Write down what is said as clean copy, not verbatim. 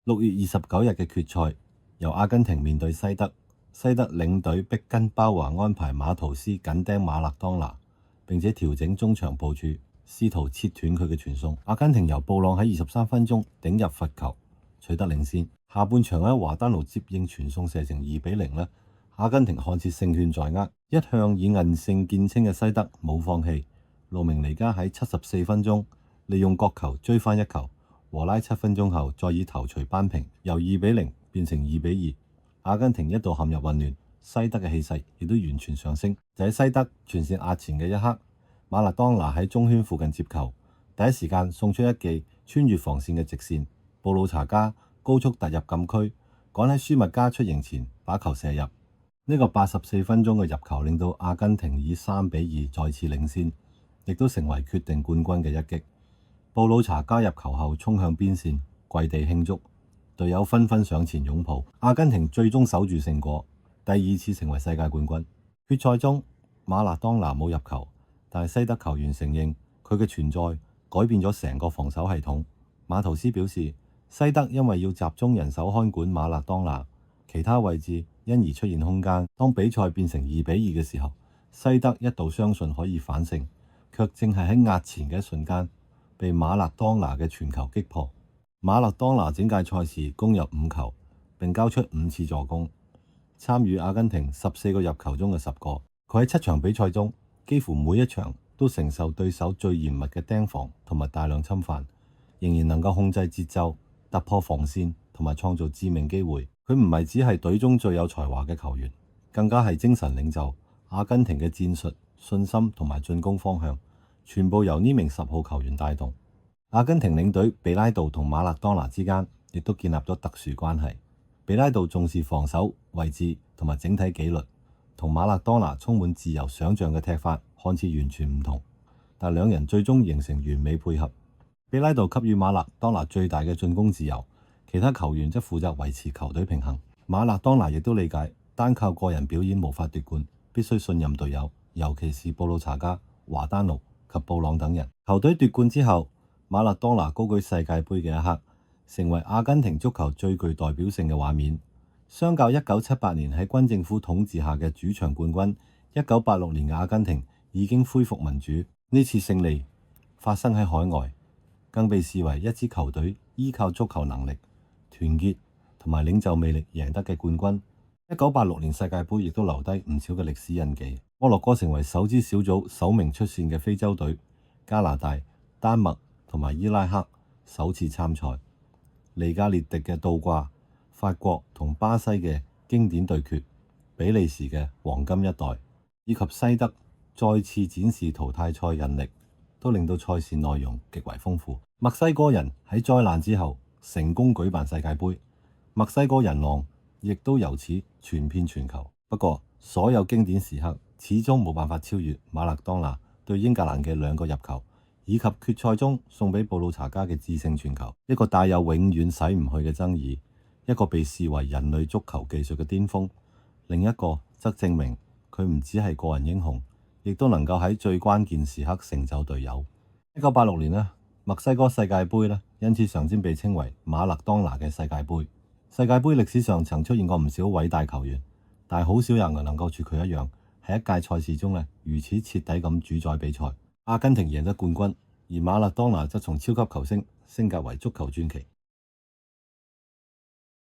6月29日嘅決賽，由阿根廷面對西德，西德領隊碧根包華安排馬圖斯緊盯馬勒當拿，並且調整中場部署，試圖切斷佢嘅傳送。阿根廷由布朗喺23分鐘頂入罰球，取得領先。下半場喺華丹奴接應傳送射成2-0呢，阿根廷看似勝券在握。一向以韌性見稱嘅西德冇放棄，路明尼加喺74分鐘利用角球追翻一球，和拉7分鐘後再以頭槌扳平，由2-0變成2-2。阿根廷一度陷入混亂，西德嘅氣勢亦都完全上升。就喺西德全線壓前嘅一刻，馬勒當拿喺中圈附近接球，第一時間送出一記穿越防線嘅直線，布魯查加高速突入禁區，趕喺舒密加出營前把球射入。呢個84分鐘嘅入球令到阿根廷以3-2再次領先，亦都成為決定冠軍嘅一擊。布魯查加入球後衝向邊線跪地慶祝，隊友紛紛上前擁抱。阿根廷最終守住勝果，第2次成為世界冠軍。決賽中馬勒當拿冇入球，但係西德球員承認佢嘅存在改變咗成個防守系統。馬圖斯表示，西德因為要集中人手看管馬勒當拿，其他位置因而出現空間。當比賽變成2-2嘅時候，西德一度相信可以反勝，卻正係喺壓前嘅一瞬間被馬勒當拿嘅傳球擊破。馬勒當拿整屆賽事攻入5球，並交出5次助攻，參與阿根廷14個入球中嘅10個。佢喺7場比賽中幾乎每一場都承受對手最嚴密嘅盯防同埋大量侵犯，仍然能夠控制節奏、突破防線同埋創造致命機會。佢唔係只係隊中最有才華嘅球員，更加係精神領袖。阿根廷嘅戰術、信心同埋進攻方向，全部由呢名10號球員帶動。阿根廷領隊比拉杜同馬勒當拿之間亦都建立咗特殊關係。比拉杜重視防守、位置同埋整體紀律，同馬勒當拿充滿自由想像嘅踢法看似完全唔同，但兩人最終形成完美配合。比拉杜給予馬勒當拿最大嘅進攻自由，其他球員則負責維持球隊平衡。馬勒當拿亦都理解單靠個人表演無法奪冠，必須信任隊友，尤其是布魯查加、華丹奴及布朗等人。球隊奪冠之後，馬勒當拿高舉世界盃嘅一刻，成為阿根廷足球最具代表性嘅畫面。相較1978年喺軍政府統治下嘅主場冠軍，1986年嘅阿根廷已經恢復民主。呢次勝利發生喺海外，更被視為一支球隊依靠足球能力、團結同埋領袖魅力贏得嘅冠軍。1986年世界盃亦都留低唔少嘅歷史印記。摩洛哥成為首支小組首名出線嘅非洲隊，加拿大、丹麥同埋伊拉克首次參賽，尼加列迪嘅倒掛，法國同巴西嘅經典對決，比利時嘅黃金一代，以及西德再次展示淘汰賽韌力，都令到賽事內容極為豐富。墨西哥人喺災難之後成功舉辦世界盃，墨西哥人浪亦都由此傳遍全球。不過，所有經典時刻始終冇辦法超越馬勒當拿對英格蘭嘅2個入球，以及決賽中送俾布魯查加嘅致勝傳球。一個帶有永遠洗唔去嘅爭議，一個被視為人類足球技術嘅巔峰，另一個則證明佢唔只係個人英雄，亦都能夠喺最關鍵時刻成就隊友。1986年呢，墨西哥世界盃呢，因此上先被稱為馬勒當拿嘅世界盃。世界盃歷史上曾出現過唔少偉大球員，但係好少人能夠似佢一樣喺一屆賽事中呢，如此徹底咁主宰比賽。阿根廷贏得冠軍，而馬勒當拿則從超級球星升格為足球傳奇。